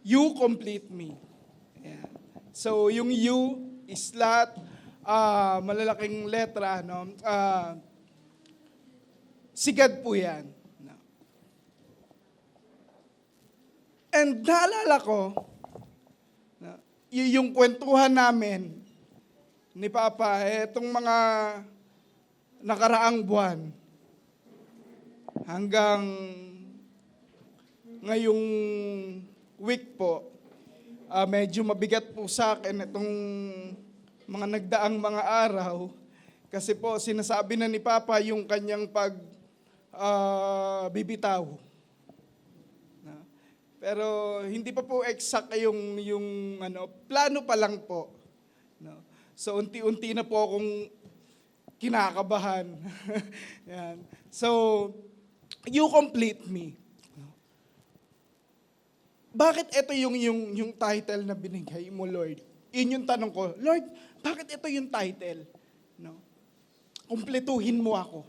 You complete me. Ayan. So, yung you is lahat, malalaking letra, no? Sigad po yan. No? And naalala ko, no, yung kwentuhan namin ni Papa, itong mga nakaraang buwan, hanggang ngayong week po, medyo mabigat po sa akin itong mga nagdaang mga araw. Kasi po, sinasabi na ni Papa yung kanyang bibitaw. Pero hindi pa po exact yung plano pa lang po. No? So unti-unti na po akong kinakabahan. Yan. So, you complete me. Bakit ito yung title na binigay mo, Lord? Yun yung tanong ko, Lord, bakit ito yung title? No? Kumpletuhin mo ako.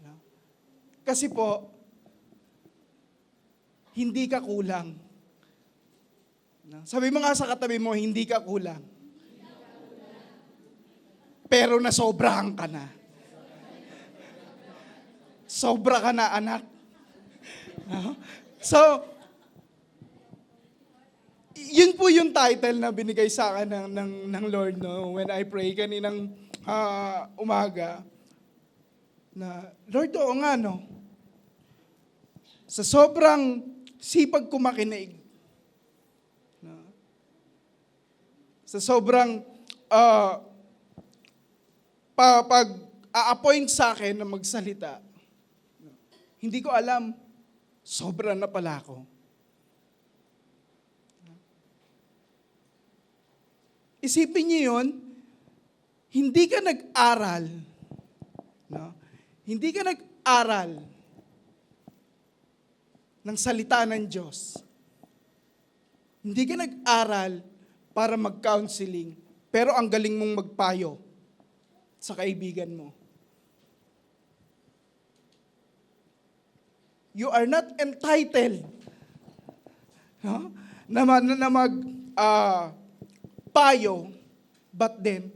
No? Kasi po, hindi ka kulang. No? Sabi mo nga sa katabi mo, hindi ka kulang. Pero nasobrahan ka na. Sobra ka na, anak. No? So, yun po yung title na binigay sa akin ng Lord, no? When I pray kaninang umaga, na, Lord, oo nga, no? Sa sobrang sipag ko makinig, no? Sa sobrang pag-a-appoint sa akin na magsalita, no? Hindi ko alam, sobra na pala ako. Isipin niyo yun, hindi ka nag-aral, no? Hindi ka nag-aral ng salita ng Diyos. Hindi ka nag-aral para mag-counseling, pero ang galing mong magpayo sa kaibigan mo. You are not entitled, no? na payo, but then,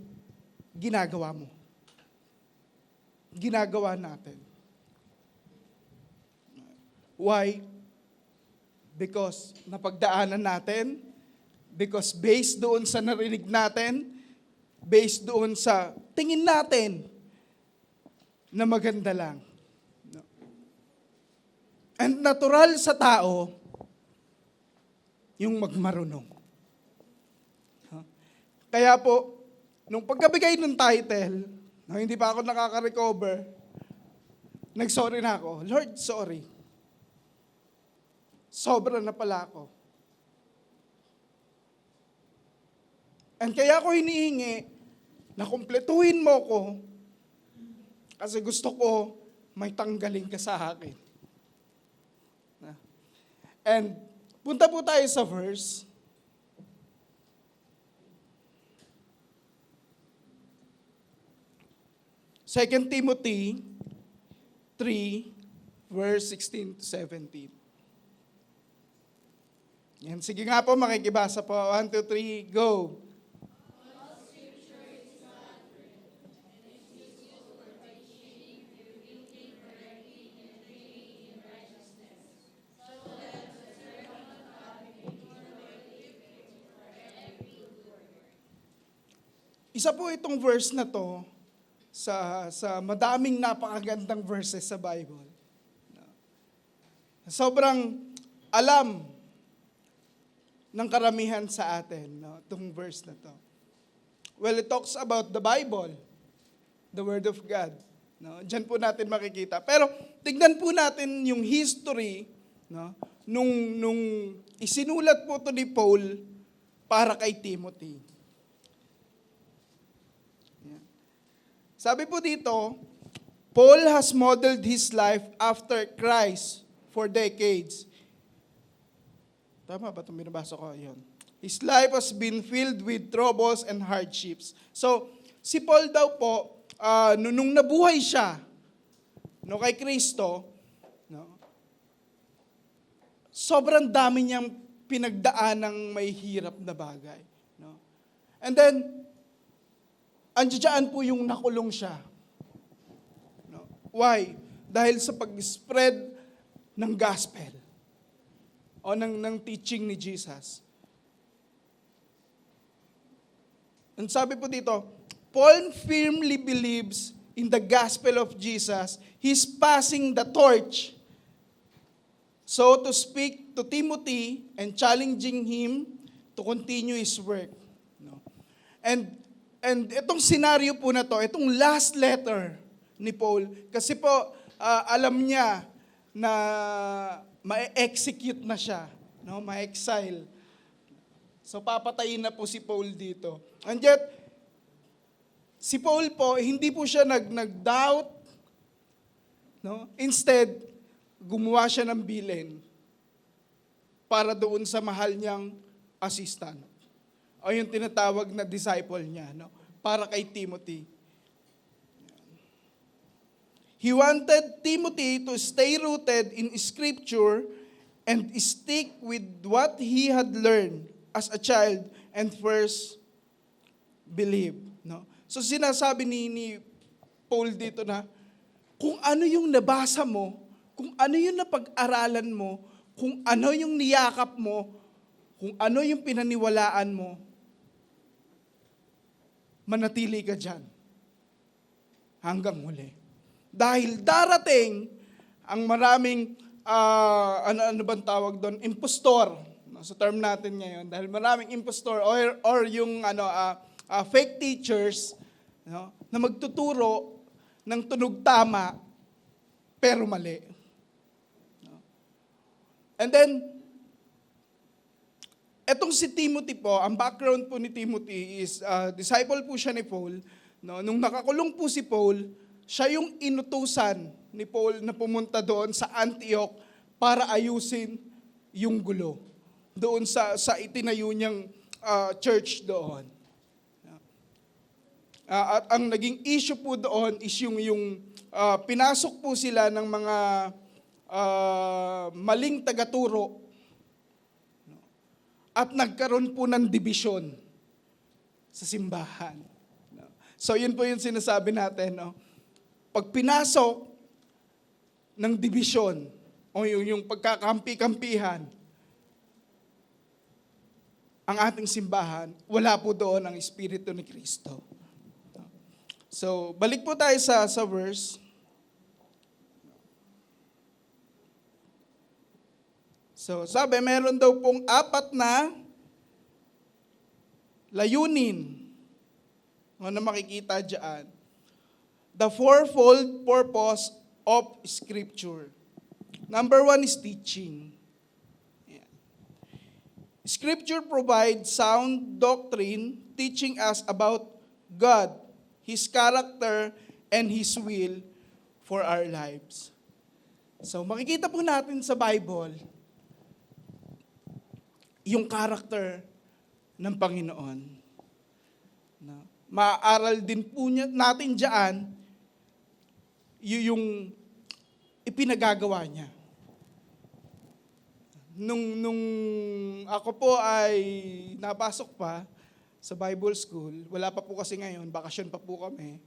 ginagawa mo. Ginagawa natin. Why? Because napagdaanan natin, because based doon sa narinig natin, based doon sa tingin natin na maganda lang. No? And natural sa tao, yung magmarunong. Kaya po, nung pagkabigay ng title, no, hindi pa ako nakaka-recover, nag-sorry na ako. Lord, sorry. Sobra na pala ako. And kaya ako hinihingi na kumpletuhin mo ko kasi gusto ko may tanggalin ka sa akin. And punta po tayo sa verse. Second Timothy 3, verse 16 to 17. Yan, sige nga po, makikibasa po. 1, 2, 3, go. Isa po itong verse na to sa madaming napakagandang verses sa Bible. Sobrang alam ng karamihan sa atin, no, itong verse na to. Well, it talks about the Bible, the Word of God. No? Diyan po natin makikita. Pero tignan po natin yung history, no, nung isinulat po to ni Paul para kay Timothy. Sabi po dito, Paul has modeled his life after Christ for decades. Tama ba itong binabasa ko? Yun. His life has been filled with troubles and hardships. So, si Paul daw po, nung nabuhay siya, no, kay Kristo, no, sobrang dami niyang pinagdaan ng may hirap na bagay. No? And then, andiyan po yung nakulong siya. No? Why? Dahil sa pag-spread ng gospel o ng teaching ni Jesus. And sabi po dito, Paul firmly believes in the gospel of Jesus. He's passing the torch, so to speak, to Timothy and challenging him to continue his work. No? And itong senaryo po na to, itong last letter ni Paul, kasi po alam niya na ma-execute na siya, no? Ma-exile. So papatayin na po si Paul dito. And yet, si Paul po, hindi po siya nag-doubt. No? Instead, gumawa siya ng bilin para doon sa mahal niyang assistant. O yung tinatawag na disciple niya, no? Para kay Timothy. He wanted Timothy to stay rooted in Scripture and stick with what he had learned as a child and first believe. No? So sinasabi ni Paul dito na, kung ano yung nabasa mo, kung ano yung napag-aralan mo, kung ano yung niyakap mo, kung ano yung pinaniwalaan mo, manatili ka dyan hanggang huli. Dahil darating ang maraming, ano bang tawag doon? Impostor. No, sa term natin ngayon. Dahil maraming impostor or yung fake teachers, no, na magtuturo ng tunog tama pero mali. No? And then, etong si Timothy po, ang background po ni Timothy is disciple po siya ni Paul. No? Nung nakakulong po si Paul, siya yung inutusan ni Paul na pumunta doon sa Antioch para ayusin yung gulo doon sa itinayo niyang church doon. At ang naging issue po doon is yung pinasok po sila ng mga maling tagaturo at nagkaroon po ng dibisyon sa simbahan. So yun po yung sinasabi natin. No? Pag pinasok ng dibisyon o yung pagkakampi-kampihan ang ating simbahan, wala po doon ang Espiritu ni Kristo. So balik po tayo sa verse. So, sabi, meron daw pong 4 na layunin na makikita dyan. The fourfold purpose of Scripture. Number 1 is teaching. Yeah. Scripture provides sound doctrine, teaching us about God, His character, and His will for our lives. So, makikita po natin sa Bible, yung character ng Panginoon. No? Maaral din po natin dyan yung ipinagagawa niya. Nung ako po ay napasok pa sa Bible School, wala pa po kasi ngayon, bakasyon pa po kami,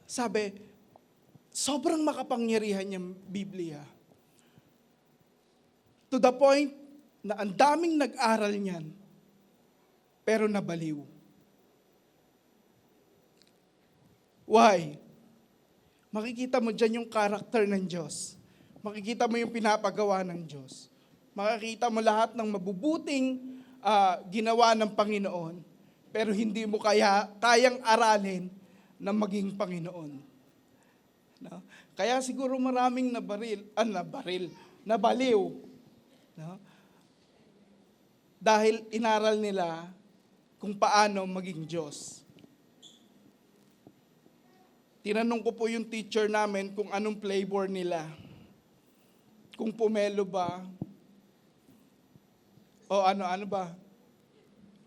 sabi, sobrang makapangyarihan yung Biblia. To the point na ang daming nag-aral niyan, pero nabaliw. Why? Makikita mo dyan yung character ng Diyos. Makikita mo yung pinapagawa ng Diyos. Makikita mo lahat ng mabubuting ginawa ng Panginoon, pero hindi mo kayang aralin na maging Panginoon. No? Kaya siguro maraming nabaliw. No? Dahil inaral nila kung paano maging Diyos. Tinanong ko po yung teacher namin kung anong flavor nila. Kung pomelo ba, o ano ba.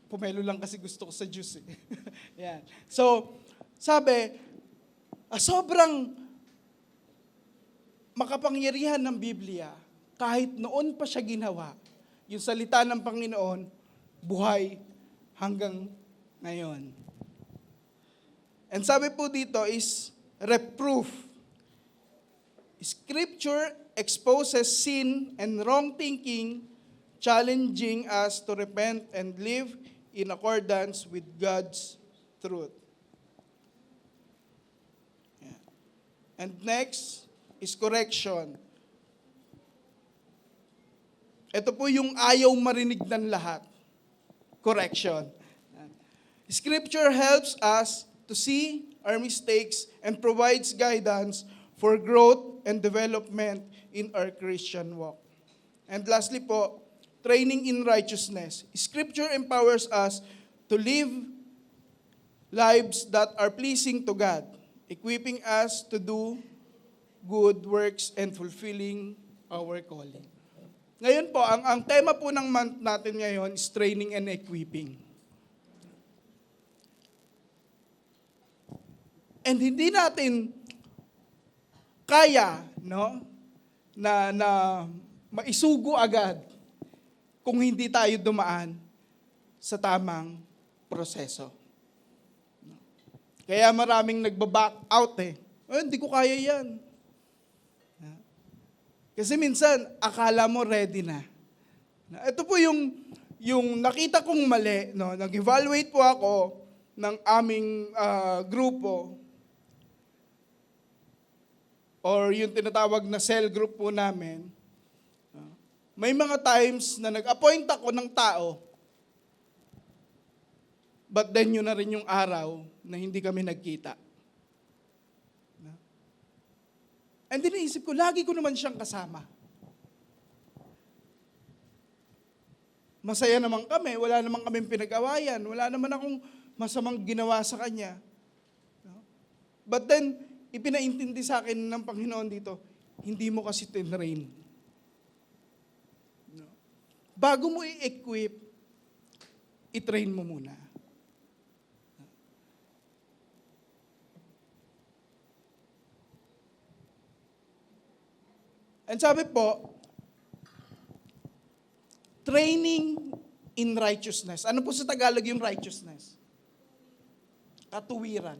Pomelo lang kasi gusto ko sa juice. Yan. So, sabi, sobrang makapangyarihan ng Biblia, kahit noon pa siya ginawa, yung salita ng Panginoon, buhay hanggang ngayon. And sabi po dito is reproof. Scripture exposes sin and wrong thinking, challenging us to repent and live in accordance with God's truth. Yeah. And next is correction. Ito po yung ayaw marinig ng lahat. Correction. Scripture helps us to see our mistakes and provides guidance for growth and development in our Christian walk. And lastly po, training in righteousness. Scripture empowers us to live lives that are pleasing to God, equipping us to do good works and fulfilling our calling. Ngayon po, ang tema po ng month natin ngayon is training and equipping. And hindi natin kaya, no, na maisugo agad kung hindi tayo dumaan sa tamang proseso. Kaya maraming nagbaback out hindi ko kaya yan. Kasi minsan, akala mo ready na. Ito po yung nakita kong mali. No? Nag-evaluate po ako ng aming grupo or yung tinatawag na cell group po namin. May mga times na nag-appoint ako ng tao, but then yun na rin yung araw na hindi kami nagkita. And then naisip ko, lagi ko naman siyang kasama. Masaya naman kami, wala naman kaming pinag-awayan, wala naman akong masamang ginawa sa kanya. But then, ipinaintindi sa akin ng Panginoon dito, hindi mo kasi tinrain. Bago mo i-equip, i-train mo muna. And sabi po, training in righteousness. Ano po sa Tagalog yung righteousness? Katuwiran.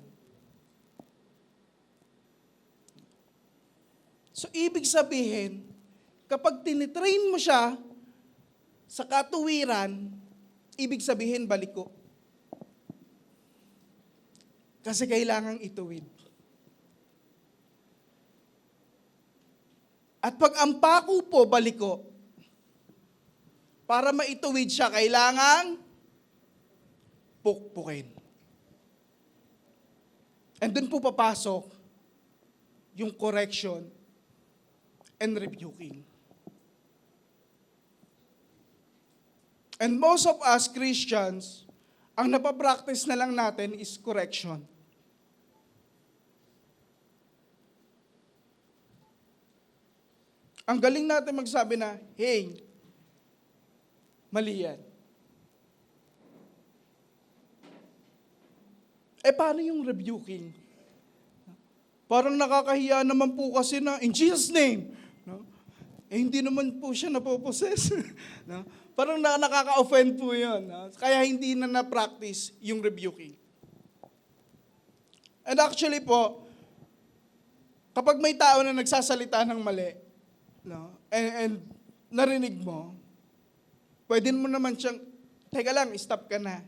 So, ibig sabihin, kapag tinitrain mo siya sa katuwiran, ibig sabihin baliko. Kasi kailangang ituwid. At pag ang pako po baliko, para maituwid siya, kailangang pukpukin. And dun po papasok yung correction and rebuking. And most of us Christians, ang napapractice na lang natin is correction. Ang galing natin magsabi na, hey, mali yan. Paano yung rebuking? Parang nakakahiya naman po kasi na, in Jesus' name. No? Hindi naman po siya napoposes. No? Parang nakaka-offend po yun. No? Kaya hindi na na-practice yung rebuking. And actually po, kapag may tao na nagsasalita ng mali, no, and narinig mo, pwede mo naman siyang, teka lang, stop ka na.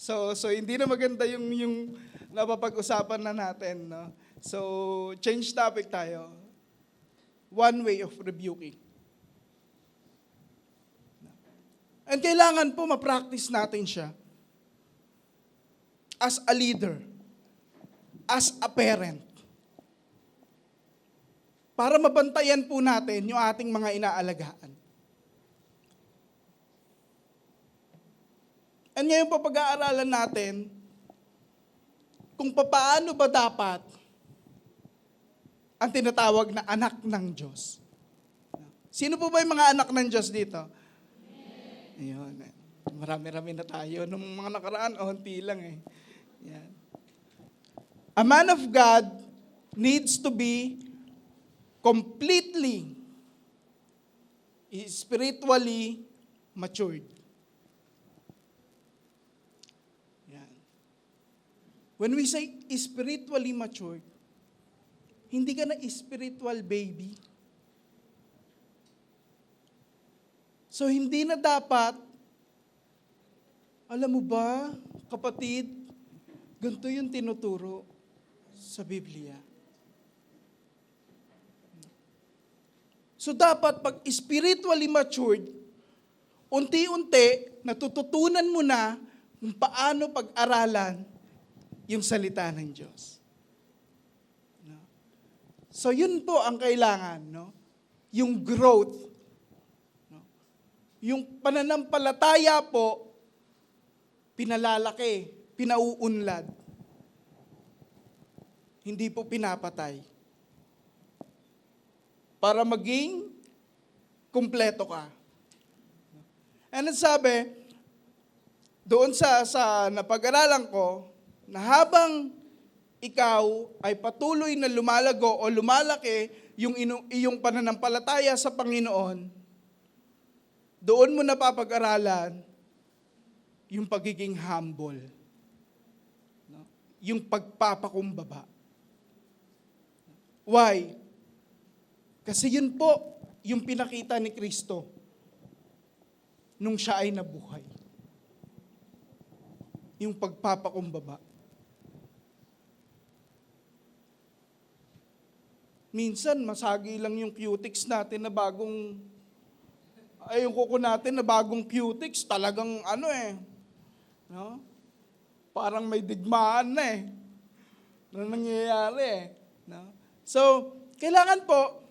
So hindi na maganda yung napapag-usapan na natin. No? So, change topic tayo. One way of rebuking. And kailangan po ma-practice natin siya as a leader, as a parent. Para mabantayan po natin yung ating mga inaalagaan. And ngayon po pag-aaralan natin kung paano ba dapat ang tinatawag na anak ng Diyos. Sino po ba yung mga anak ng Diyos dito? Ayun. Marami-rami na tayo. Nung mga nakaraan, onti lang Yan. A man of God needs to be completely, spiritually matured. Yan. When we say spiritually matured, hindi ka na spiritual baby. So hindi na dapat, alam mo ba, kapatid, ganito yung tinuturo sa Biblia. So dapat pag spiritually matured, unti-unti natututunan mo na kung paano pag-aralan yung salita ng Diyos. No? So yun po ang kailangan, no? Yung growth. No? Yung pananampalataya po, pinalalaki, pinauunlad. Hindi po pinapatay. Para maging kumpleto ka. And sabi, doon sa napag-aralan ko, na habang ikaw ay patuloy na lumalago o lumalaki yung iyong pananampalataya sa Panginoon, doon mo napapag-aralan yung pagiging humble. No? Yung pagpapakumbaba. Why? Kasi yun po yung pinakita ni Kristo nung siya ay nabuhay. Yung pagpapakumbaba. Minsan, masagi lang yung cutics natin na bagong, yung kuko natin na bagong cutics, talagang no? Parang may digmaan na na nangyayari no? So, kailangan po,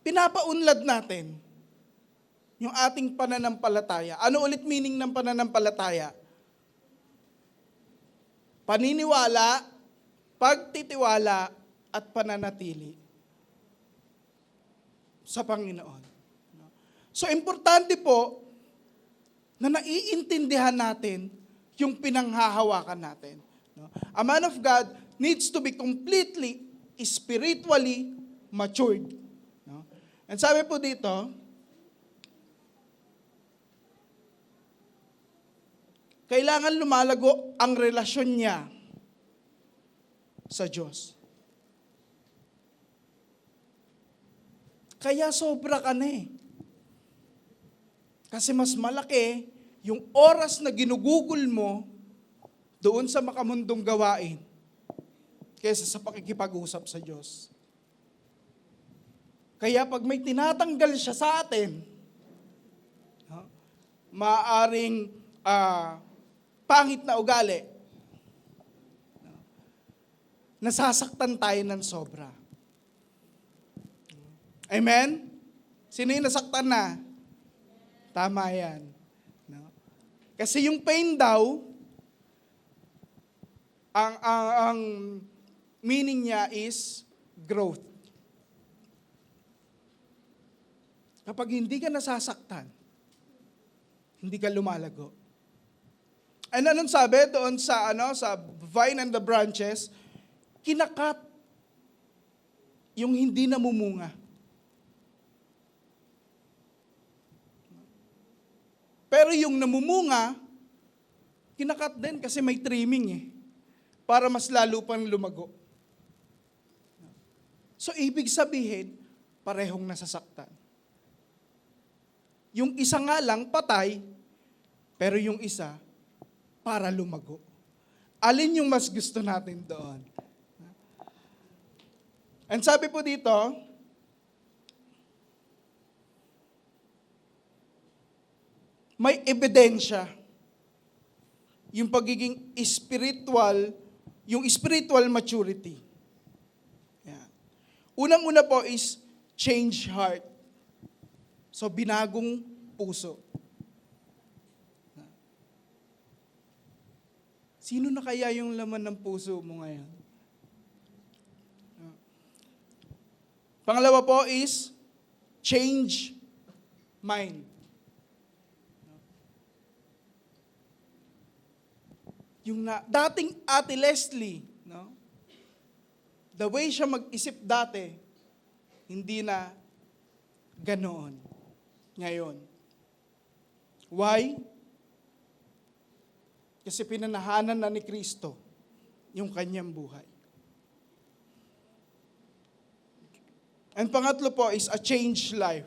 pinapaunlad natin yung ating pananampalataya. Ano ulit meaning ng pananampalataya? Paniniwala, pagtitiwala, at pananatili sa Panginoon. So, importante po na naiintindihan natin yung pinanghahawakan natin. A man of God needs to be completely spiritually matured. And sabi po dito, kailangan lumalago ang relasyon niya sa Diyos. Kaya sobra ka na Kasi mas malaki yung oras na ginugugol mo doon sa makamundong gawain kaysa sa pakikipag-usap sa Diyos. Kaya pag may tinatanggal siya sa atin, maaaring pangit na ugali, nasasaktan tayo ng sobra. Amen? Sino yung nasaktan na? Tama yan. No? Kasi yung pain daw, ang meaning niya is growth. Kapag hindi ka nasasaktan, hindi ka lumalago. And anong sabi doon sa vine and the branches, kinakat yung hindi namumunga. Pero yung namumunga, kinakat din kasi may trimming para mas lalo pang lumago. So ibig sabihin, parehong nasasaktan. Yung isa nga lang patay, pero yung isa para lumago. Alin yung mas gusto natin doon? And sabi po dito, may ebidensya. Yung pagiging spiritual, yung spiritual maturity. Yan. Unang-una po is change heart. So, binagong puso. Sino na kaya yung laman ng puso mo ngayon? Pangalawa po is change mind. Yung dating Ate Leslie, the way siya mag-isip dati, hindi na ganoon ngayon. Why? Kasi pinanahanan na ni Kristo yung kanyang buhay. And pangatlo po is a changed life.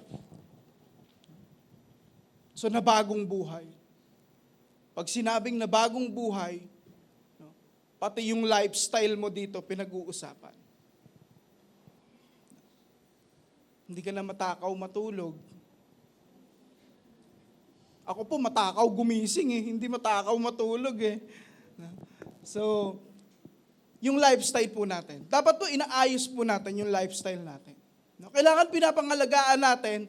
So, nabagong buhay. Pag sinabing nabagong buhay, no, pati yung lifestyle mo dito pinag-uusapan. Hindi ka na matakaw matulog. Ako po matakaw gumising hindi matakaw matulog So, yung lifestyle po natin. Dapat po inaayos po natin yung lifestyle natin. No? Kailangan pinapangalagaan natin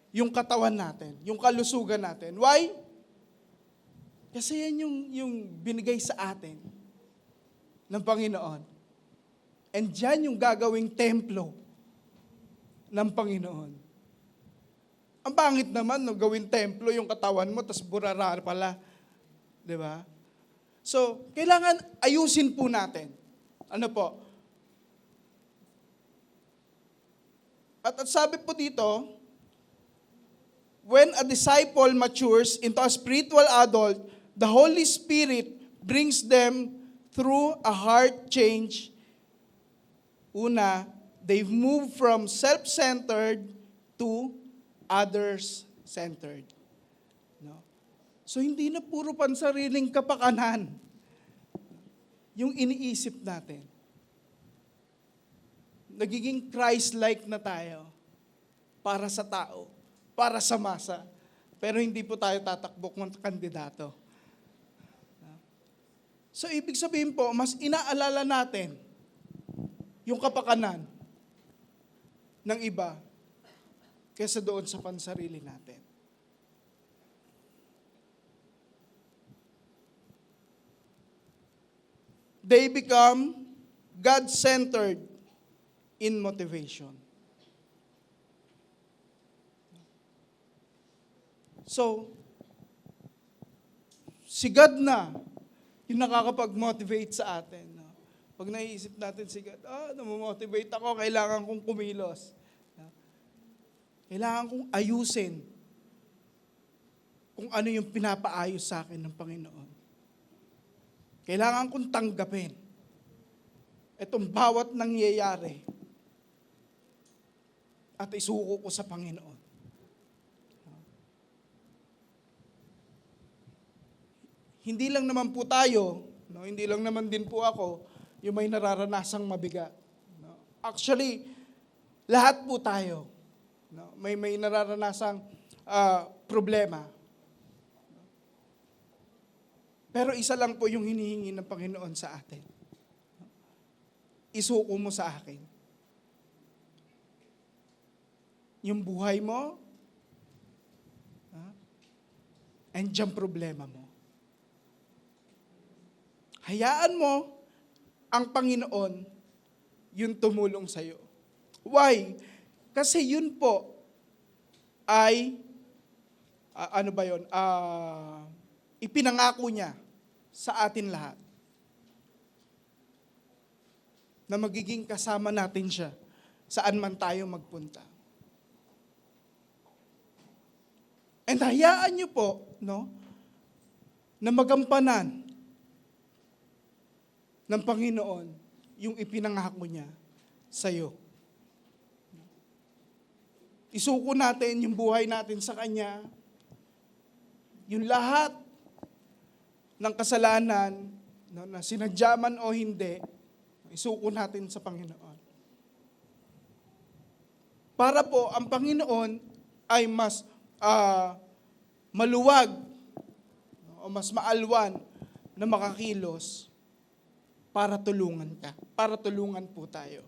yung katawan natin, yung kalusugan natin. Why? Kasi yan yung binigay sa atin ng Panginoon. And dyan yung gagawing templo ng Panginoon. Ang pangit naman, no, gawin templo yung katawan mo, tas burara pala. Di ba? So, kailangan ayusin po natin. Ano po? At sabi po dito, when a disciple matures into a spiritual adult, the Holy Spirit brings them through a heart change. Una, they've moved from self-centered to others-centered. No? So hindi na puro pansariling kapakanan yung iniisip natin. Nagiging Christ-like na tayo para sa tao, para sa masa. Pero hindi po tayo tatakbo ng kandidato. So ibig sabihin po, mas inaalala natin yung kapakanan ng iba kaysa doon sa pansarili natin. They become God-centered in motivation. So, si God na yung nakakapag-motivate sa atin. No? Pag naiisip natin si God, namomotivate ako, kailangan kong kumilos. No? Kailangan kong ayusin kung ano yung pinapaayos sa akin ng Panginoon. Kailangan kong tanggapin itong bawat nangyayari at isuko ko sa Panginoon. Hindi lang naman po tayo, no, hindi lang naman din po ako yung may nararanasang mabigat. No. Actually, lahat po tayo, no, may nararanasang problema. Pero isa lang po yung hinihingi ng Panginoon sa atin. Isuko mo sa akin. Yung buhay mo, and yung problema mo. Hayaan mo ang Panginoon yung tumulong sa'yo. Why? Kasi yun po ay, ipinangako niya sa atin lahat na magiging kasama natin siya saan man tayo magpunta. And hayaan niyo po, no, na magampanan ng Panginoon yung ipinangako niya sa iyo. Isuko natin yung buhay natin sa Kanya, yung lahat ng kasalanan, no, na sinadya man o hindi, isuko natin sa Panginoon. Para po ang Panginoon ay mas maluwag o mas maalwan na makakilos para tulungan ka, para tulungan po tayo.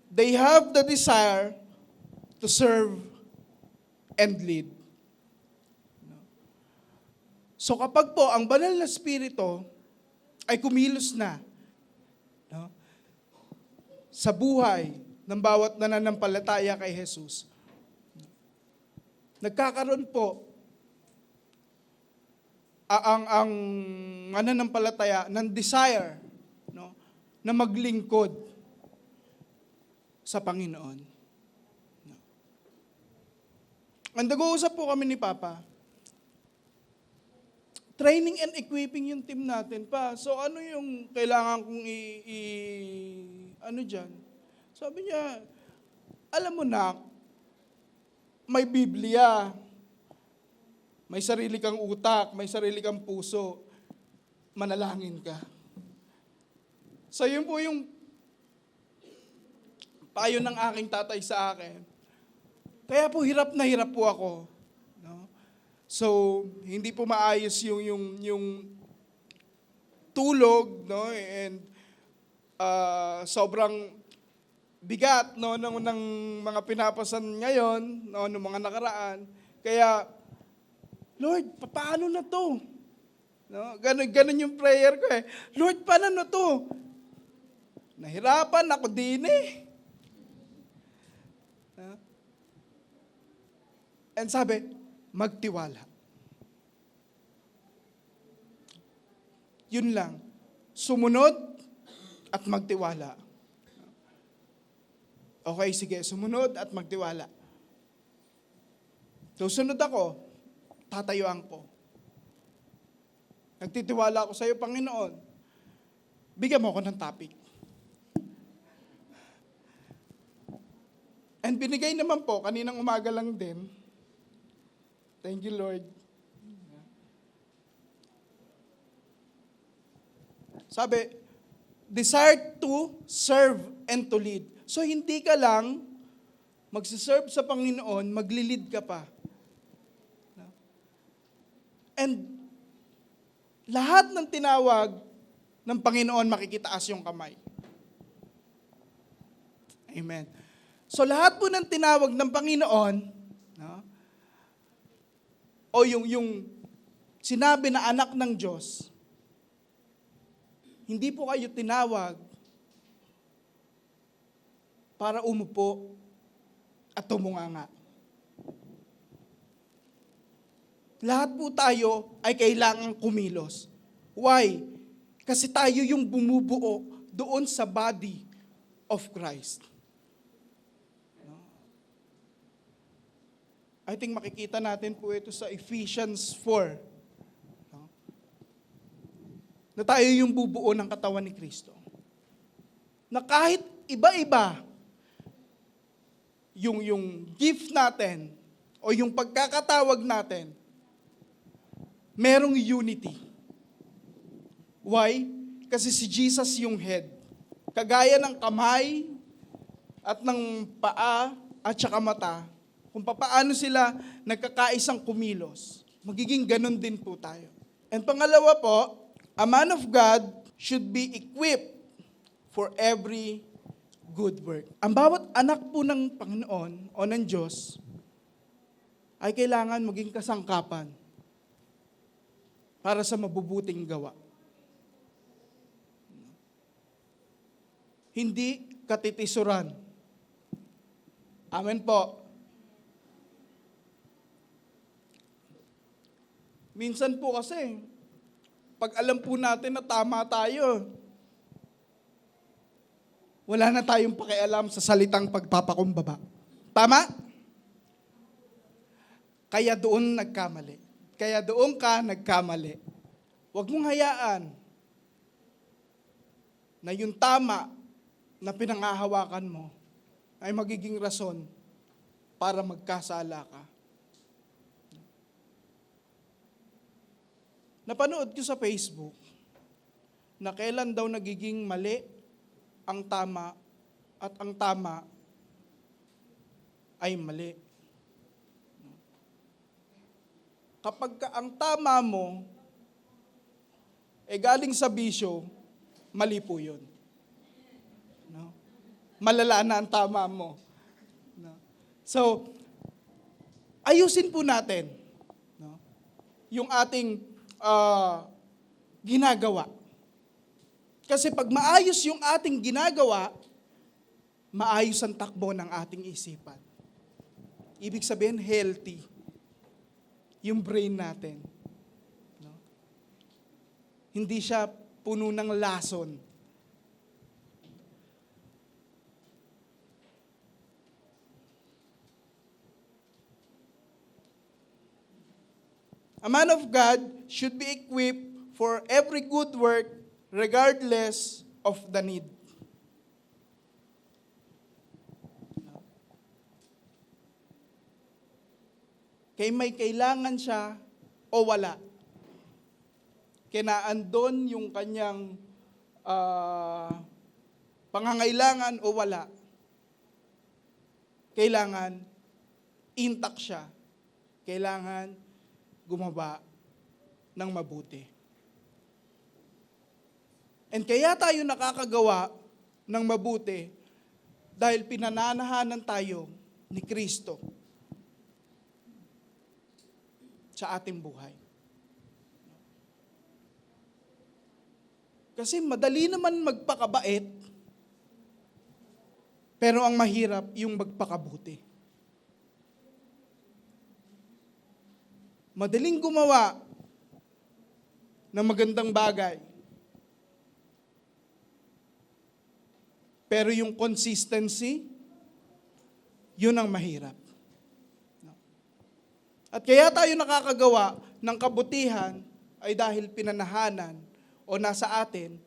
They have the desire to serve and lead. So kapag po ang banal na spirito ay kumilos na, no, sa buhay ng bawat nananampalataya kay Jesus, nagkakaroon po ang mananampalataya ng desire, no, na maglingkod sa Panginoon. Ang nag-uusap po kami ni Papa, training and equipping yung team natin pa. So ano yung kailangan kong ano dyan? Sabi niya, alam mo na, may Biblia, may sarili kang utak, may sarili kang puso, manalangin ka. So yun po yung payo ng aking tatay sa akin. Kaya po hirap po ako. No? So, hindi po maayos yung tulog, no? And sobrang bigat no ng mga pinapasan ngayon, no, ng mga nakaraan. Kaya Lord, paano na 'to? No? Ganun yung prayer ko eh. Lord, paano na 'to? Nahirapan ako din eh. And sabi, magtiwala. Yun lang. Sumunod at magtiwala. Okay, sige. Sumunod at magtiwala. Susunod ako, tatayuan ko. Nagtitiwala ako sa iyo, Panginoon. Bigyan mo ako ng topic. And binigay naman po, kaninang umaga lang din. Thank you, Lord. Sabi, desire to serve and to lead. So, hindi ka lang magsiserve sa Panginoon, maglilid ka pa. And lahat ng tinawag ng Panginoon, makikitaas yung kamay. Amen. So, lahat po ng tinawag ng Panginoon, no? O yung sinabi na anak ng Diyos, hindi po kayo tinawag para umupo at tumunganga. Lahat po tayo ay kailangang kumilos. Why? Kasi tayo yung bumubuo doon sa body of Christ. I think makikita natin po ito sa Ephesians 4. Na tayo yung bubuo ng katawan ni Kristo. Na kahit iba-iba yung gift natin o yung pagkakatawag natin, merong unity. Why? Kasi si Jesus yung head. Kagaya ng kamay at ng paa at saka mata, kung paano sila nagkakaisang kumilos, magiging ganun din po tayo. And pangalawa po, a man of God should be equipped for every good work. Ang bawat anak po ng Panginoon o ng Diyos ay kailangan maging kasangkapan para sa mabubuting gawa. Hindi katitisuran. Amen po. Minsan po kasi, pag alam po natin na tama tayo, wala na tayong pakialam sa salitang pagpapakumbaba. Tama? Kaya doon nagkamali. Kaya doon ka nagkamali. Huwag mong hayaan na yung tama na pinangahawakan mo ay magiging rason para magkasala ka. Napanood ko sa Facebook na kailan daw nagiging mali ang tama at ang tama ay mali. Kapag ang tama mo galing sa bisyo, mali po yun. No? Malala na ang tama mo. No? So, ayusin po natin, no, yung ating ginagawa. Kasi pag maayos yung ating ginagawa, maayos ang takbo ng ating isipan. Ibig sabihin, healthy yung brain natin. No? Hindi siya puno ng lason. A man of God should be equipped for every good work regardless of the need. Kay may kailangan siya o wala. Kinaandon yung kanyang pangangailangan o wala. Kailangan intact siya. Kailangan gumawa ng mabuti. And kaya tayo nakakagawa ng mabuti dahil pinananahanan tayo ni Kristo sa ating buhay. Kasi madali naman magpakabait, pero ang mahirap yung magpakabuti. Madaling gumawa ng magandang bagay, pero yung consistency, yun ang mahirap. At kaya tayo nakakagawa ng kabutihan ay dahil pinanahanan o nasa atin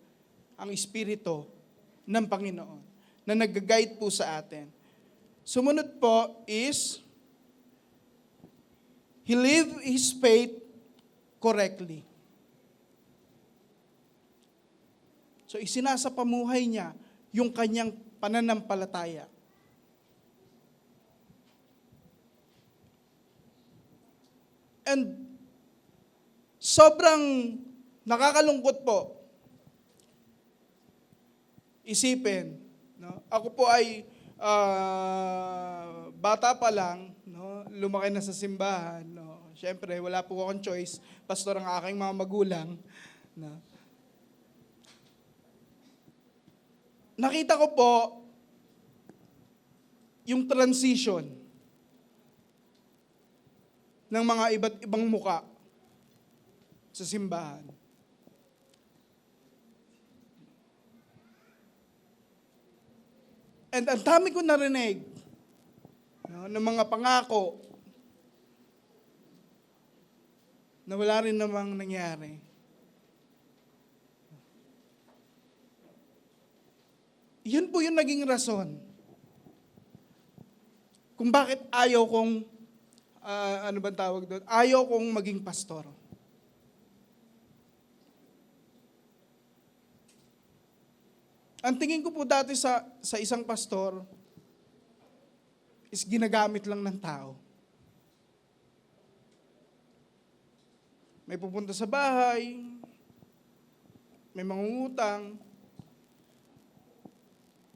ang Espiritu ng Panginoon na nag-guide po sa atin. Sumunod po is, he lived his faith correctly. So isinasapamuhay niya yung kanyang pananampalataya. And sobrang nakakalungkot po isipin, no? Ako po ay bata pa lang, no? Lumaki na sa simbahan, no? Siyempre, wala po akong choice, pastor ang aking mga magulang, no? Nakita ko po yung transition ng mga iba't ibang muka sa simbahan. And ang dami ko narinig, no, ng mga pangako na wala rin namang nangyari. Yun po yung naging rason kung bakit ayaw kong ano bang tawag doon? Ayaw kong maging pastor. Ang tingin ko po dati sa isang pastor is ginagamit lang ng tao. May pupunta sa bahay, may mangungutang.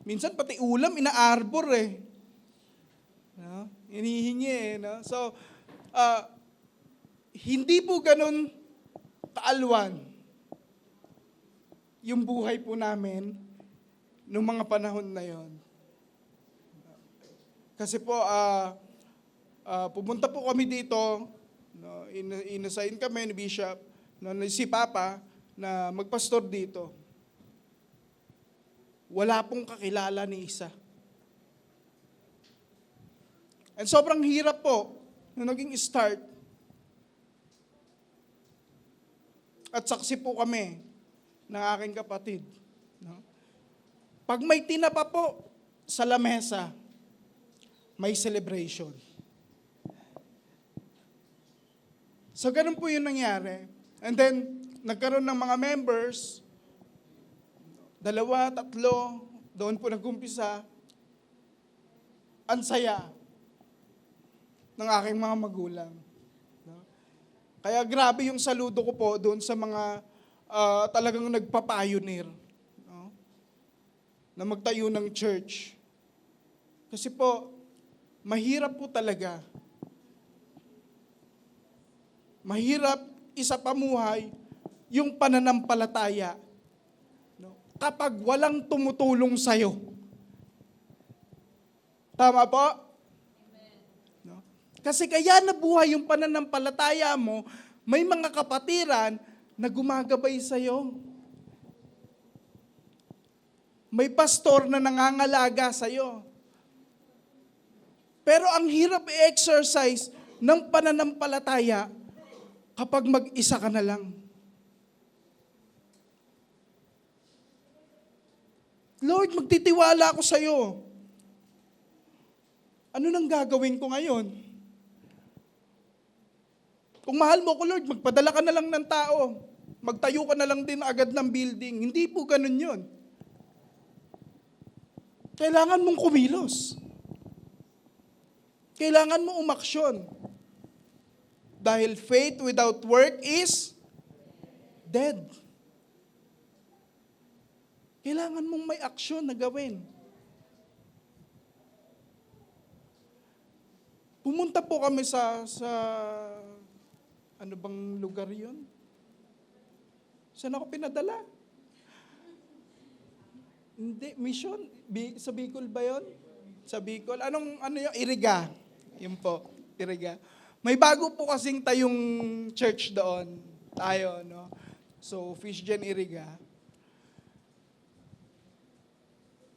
Minsan pati ulam inaarbor eh. No? Inihingi eh. No? So, hindi po ganun kaalwan yung buhay po namin noong mga panahon na yon. Kasi po, pumunta po kami dito, no, inasign kami ni Bishop, no, si Papa, na magpastor dito. Wala pong kakilala ni isa. And sobrang hirap po nung naging start. At saksi po kami ng aking kapatid. No? Pag may tinapa po sa lamesa, may celebration. So ganun po yung nangyari. And then, nagkaroon ng mga members, 2, 3, doon po nag-umpisa. Ang saya ng aking mga magulang. No? Kaya grabe yung saludo ko po doon sa mga talagang nagpa-pioneer, no? Na magtayo ng church. Kasi po, mahirap po talaga. Mahirap isa pamuhay yung pananampalataya, no? Kapag walang tumutulong sa'yo. Tama po? Kasi kaya nabuhay yung pananampalataya mo, may mga kapatiran na gumagabay sa'yo. May pastor na nangangalaga sa'yo. Pero ang hirap i-exercise ng pananampalataya kapag mag-isa ka na lang. Lord, magtitiwala ako sa iyo. Ano nang gagawin ko ngayon? Kung mahal mo ko, Lord, magpadala ka na lang ng tao. Magtayo ka na lang din agad ng building. Hindi po ganun yun. Kailangan mong kumilos. Kailangan mo umaksyon. Dahil faith without work is dead. Kailangan mong may aksyon na gawin. Pumunta po kami sa ano bang lugar yun? Saan ako pinadala? Hindi, mission. Sa Bicol ba yun? Sa Bicol. Ano yun? Iriga. Yun po, Iriga. May bago po kasing tayong church doon. Tayo, no? So, Fish Gen Iriga.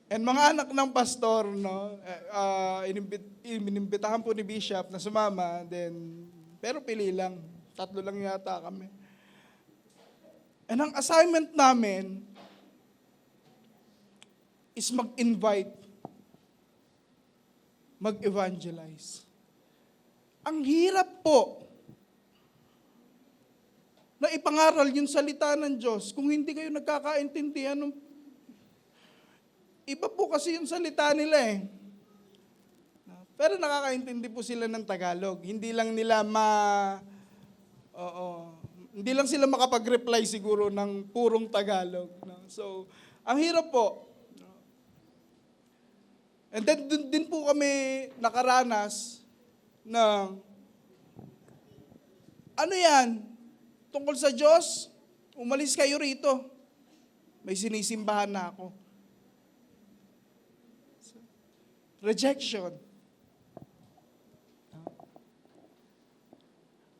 And mga anak ng pastor, no, inimbitahan po ni Bishop na sumama, then, pero pili lang. 3 lang yata kami. And ang assignment namin is mag-invite, mag-evangelize. Ang hirap po na ipangaral yung salita ng Diyos kung hindi kayo nagkakaintindihan ng iba po kasi yung salita nila eh. Pero nakakaintindi po sila ng Tagalog. Hindi lang nila hindi lang sila makapag-reply siguro ng purong Tagalog. No? So, ang hirap po. And then, dun din po kami nakaranas ng, ano yan? Tungkol sa Diyos, umalis kayo rito. May sinisimbahan na ako. Rejection.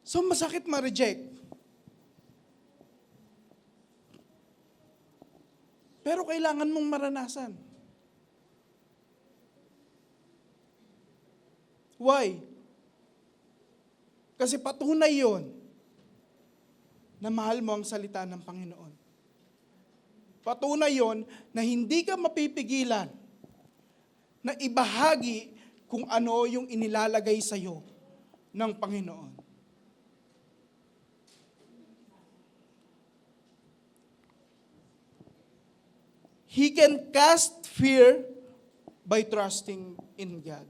So, masakit ma-reject. Pero kailangan mong maranasan. Why? Kasi patunay yon na mahal mo ang salita ng Panginoon. Patunay yon na hindi ka mapipigilan na ibahagi kung ano yung inilalagay sa iyo ng Panginoon. He can cast fear by trusting in God.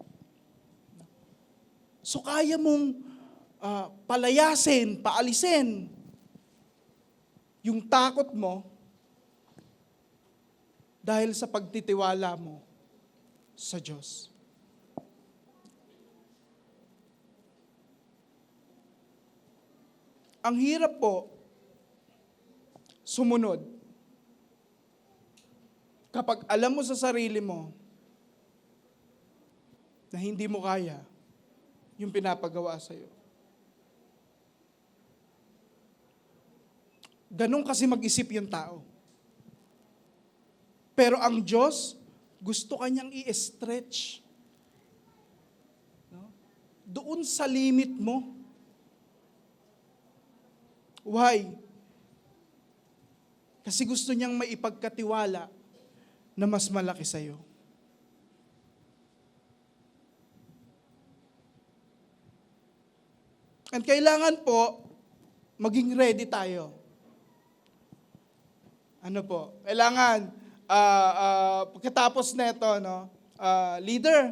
So kaya mong palayasin, paalisin yung takot mo dahil sa pagtitiwala mo sa Diyos. Ang hirap po sumunod kapag alam mo sa sarili mo na hindi mo kaya yung pinapagawa sa iyo. Ganun kasi mag-isip yung tao. Pero ang Diyos, gusto kanyang i-stretch. No? Doon sa limit mo. Why? Kasi gusto niyang maipagkatiwala na mas malaki sa iyo. And kailangan po, maging ready tayo. Ano po? Kailangan, pagkatapos neto, no, leader,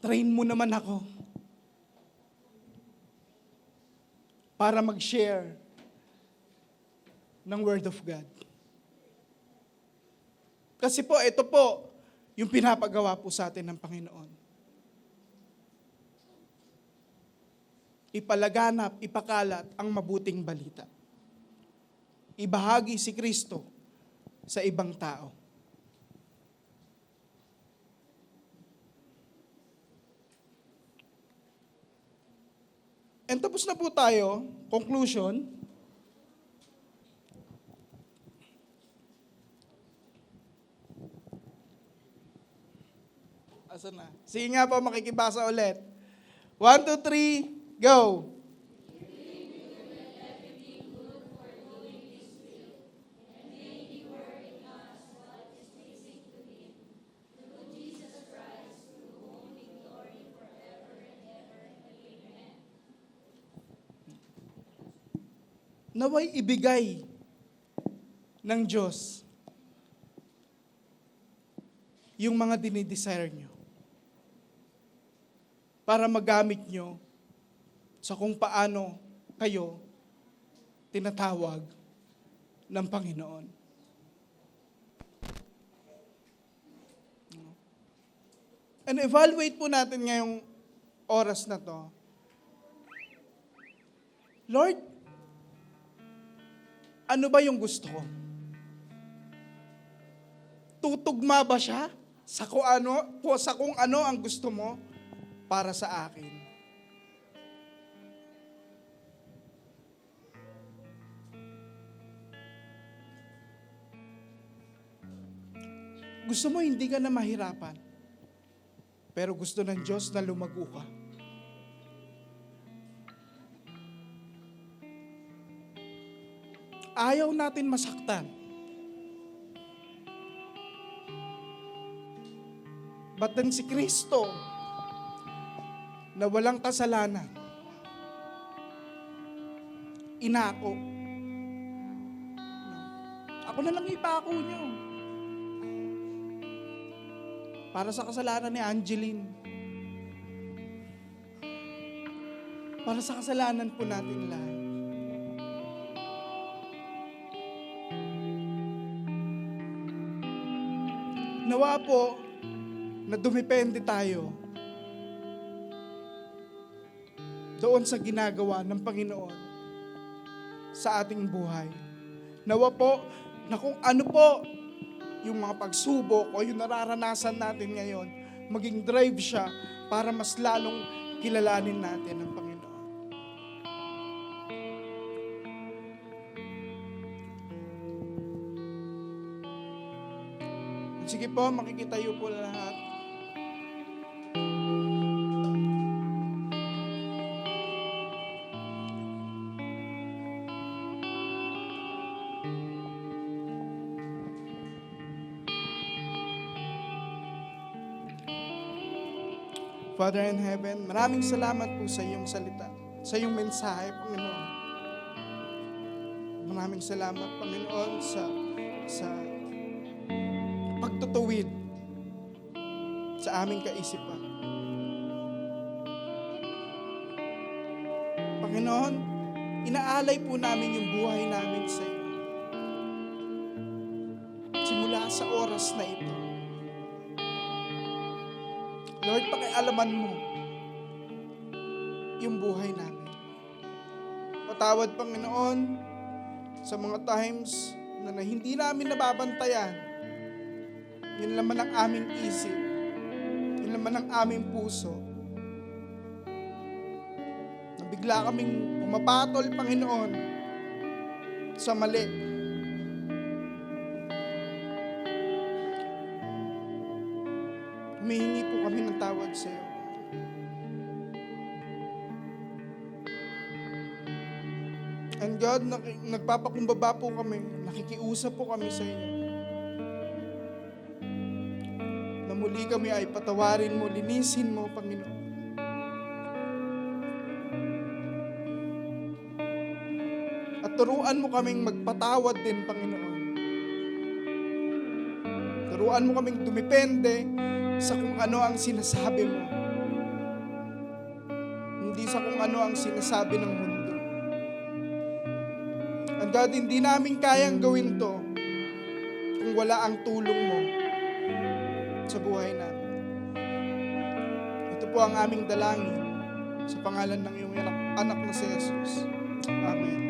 train mo naman ako para mag-share ng Word of God. Kasi po, ito po, yung pinapagawa po sa atin ng Panginoon. Ipalaganap, ipakalat ang mabuting balita. Ibahagi si Kristo sa ibang tao. And tapos na po tayo, conclusion. Asan na? Sige nga po, makikibasa ulit. 1, 2, 3, go! naway ibigay ng Diyos yung mga dinidesire nyo para magamit nyo sa kung paano kayo tinatawag ng Panginoon. And evaluate po natin ngayong oras na to. Lord, ano ba yung gusto ko? Tutugma ba siya sa kung ano ang gusto mo para sa akin? Gusto mo hindi ka na mahirapan, pero gusto ng Diyos na lumago ka. Ayaw natin masaktan. But then si Kristo, na walang kasalanan, inako. Ako na lang ipako nyo. Para sa kasalanan ni Angeline. Para sa kasalanan po natin lahat. Nawa po na dumepende tayo doon sa ginagawa ng Panginoon sa ating buhay. Nawa po na kung ano po yung mga pagsubok o yung nararanasan natin ngayon, maging drive siya para mas lalong kilalanin natin ang Panginoon. Sige po, makikitayo po lahat. Father in heaven, maraming salamat po sa iyong salita, sa iyong mensahe, Panginoon. Maraming salamat, Panginoon, sa pagtutuwid sa aming kaisipan. Panginoon, inaalay po namin yung buhay namin sa iyo. Simula sa oras na ito. Lord, pakialaman mo yung buhay namin. Patawad, Panginoon, sa mga times na hindi namin nababantayan. Yun naman ang aming isip. Yun naman ang aming puso. Nabigla kaming pumapatol, Panginoon, sa mali. Humihingi po kami ng tawad sa iyo. And God, nagpapakumbaba po kami, nakikiusap po kami sa iyo. Na muli kami ay patawarin mo, linisin mo, Panginoon. At turuan mo kaming magpatawad din, Panginoon. Turuan mo kaming dumipende sa kung ano ang sinasabi mo. Hindi sa kung ano ang sinasabi ng mundo. And God, hindi namin kayang gawin to kung wala ang tulong mo sa buhay namin. Ito po ang aming dalangin sa pangalan ng iyong anak na si Jesus. Amen.